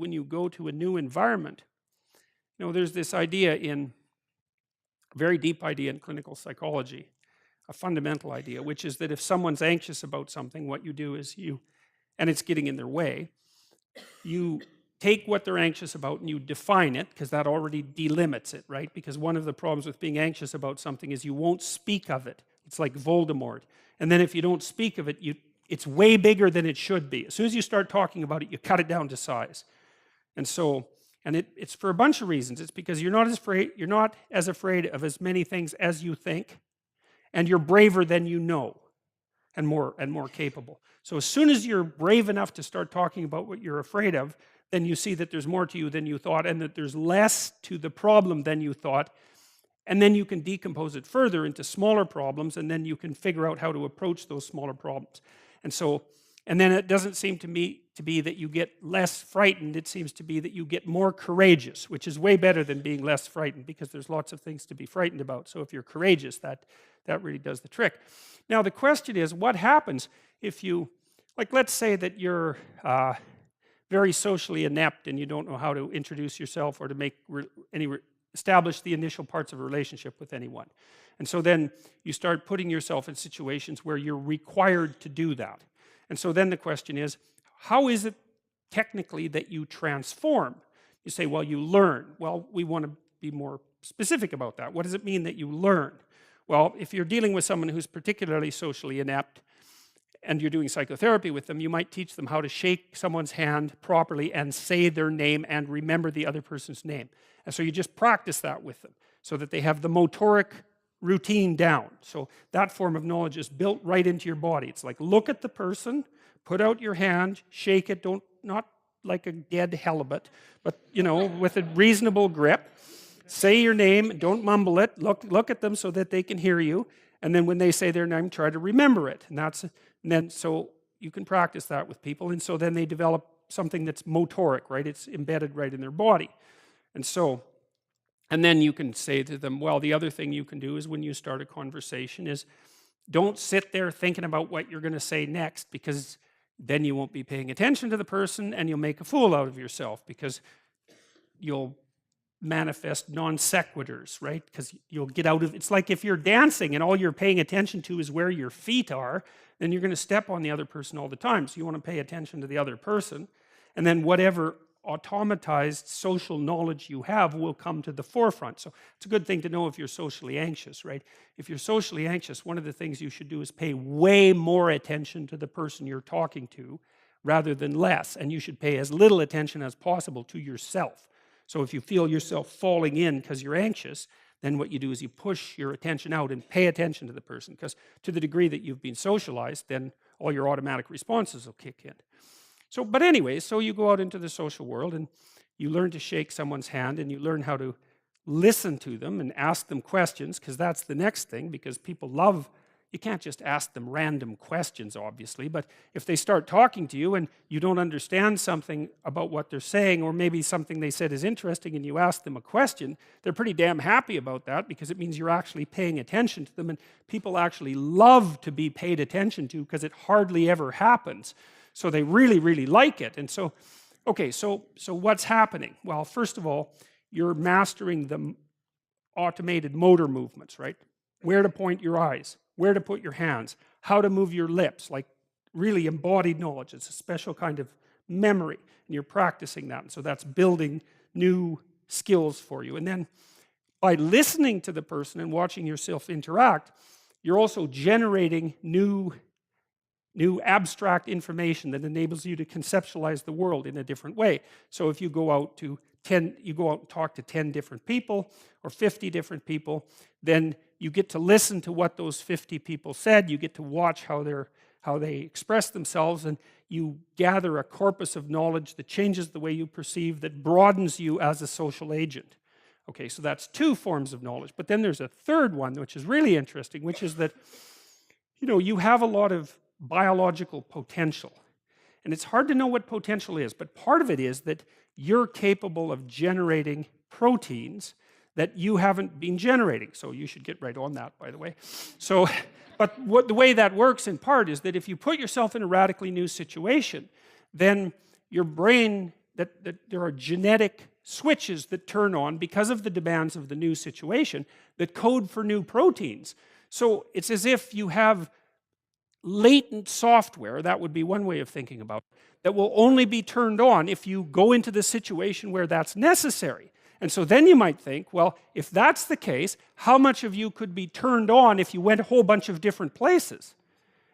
when you go to a new environment, there's this idea very deep idea in clinical psychology, a fundamental idea, which is that if someone's anxious about something, what you do is and it's getting in their way, you take what they're anxious about and you define it, because that already delimits it, right? Because one of the problems with being anxious about something is you won't speak of it. It's like Voldemort. And then if you don't speak of it, it's way bigger than it should be. As soon as you start talking about it, you cut it down to size. And so, it's for a bunch of reasons. It's because you're not as afraid of as many things as you think, and you're braver than you know, and more capable. So as soon as you're brave enough to start talking about what you're afraid of, then you see that there's more to you than you thought, and that there's less to the problem than you thought. And then you can decompose it further into smaller problems, and then you can figure out how to approach those smaller problems. And then it doesn't seem to me to be that you get less frightened. It seems to be that you get more courageous, which is way better than being less frightened, because there's lots of things to be frightened about. So if you're courageous, that really does the trick. Now the question is, what happens if you, let's say that you're very socially inept and you don't know how to introduce yourself or to make establish the initial parts of a relationship with anyone. And so then you start putting yourself in situations where you're required to do that. And so then the question is, how is it technically that you transform? You say, well, you learn. Well, we want to be more specific about that. What does it mean that you learn? Well, if you're dealing with someone who's particularly socially inept and you're doing psychotherapy with them, you might teach them how to shake someone's hand properly and say their name and remember the other person's name. And so you just practice that with them so that they have the motoric routine down. So that form of knowledge is built right into your body. It's like, look at the person, put out your hand, shake it, not like a dead halibut, but with a reasonable grip. Say your name, don't mumble it, look at them so that they can hear you, and then when they say their name, try to remember it. And then so you can practice that with people, and so then they develop something that's motoric, right? It's embedded right in their body. And then you can say to them, well, the other thing you can do is when you start a conversation is don't sit there thinking about what you're going to say next, because then you won't be paying attention to the person and you'll make a fool out of yourself, because you'll manifest non sequiturs, right? Because you'll get out of, it's like if you're dancing and all you're paying attention to is where your feet are, then you're going to step on the other person all the time. So you want to pay attention to the other person, and then whatever automatized social knowledge you have will come to the forefront. So it's a good thing to know if you're socially anxious, right? If you're socially anxious, one of the things you should do is pay way more attention to the person you're talking to rather than less, and you should pay as little attention as possible to yourself. So if you feel yourself falling in because you're anxious, then what you do is you push your attention out and pay attention to the person, because to the degree that you've been socialized, then all your automatic responses will kick in. So, but anyway, so you go out into the social world and you learn to shake someone's hand, and you learn how to listen to them and ask them questions, because that's the next thing, because people love, you can't just ask them random questions, obviously, but if they start talking to you and you don't understand something about what they're saying, or maybe something they said is interesting and you ask them a question, they're pretty damn happy about that, because it means you're actually paying attention to them, and people actually love to be paid attention to, because it hardly ever happens. So they really, really like it. And so, okay, so what's happening? Well, first of all, you're mastering the automated motor movements, right? Where to point your eyes, where to put your hands, how to move your lips, like really embodied knowledge. It's a special kind of memory, and you're practicing that. And so that's building new skills for you. And then by listening to the person and watching yourself interact, you're also generating new abstract information that enables you to conceptualize the world in a different way. So if you go out and talk to 10 different people or 50 different people, then you get to listen to what those 50 people said, you get to watch how they express themselves, and you gather a corpus of knowledge that changes the way you perceive, that broadens you as a social agent. Okay, so that's two forms of knowledge. But then there's a third one, which is really interesting, which is that, you have a lot of biological potential. And it's hard to know what potential is, but part of it is that you're capable of generating proteins that you haven't been generating. So you should get right on that, by the way. So, but the way that works in part is that if you put yourself in a radically new situation, then your brain that there are genetic switches that turn on because of the demands of the new situation that code for new proteins. So it's as if you have latent software, that would be one way of thinking about it, that will only be turned on if you go into the situation where that's necessary. And so then you might think, well, if that's the case, how much of you could be turned on if you went a whole bunch of different places?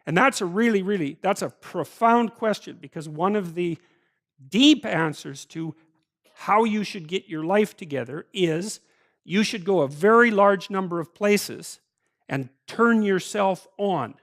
And that's a really, that's a profound question, because one of the deep answers to how you should get your life together is you should go a very large number of places and turn yourself on.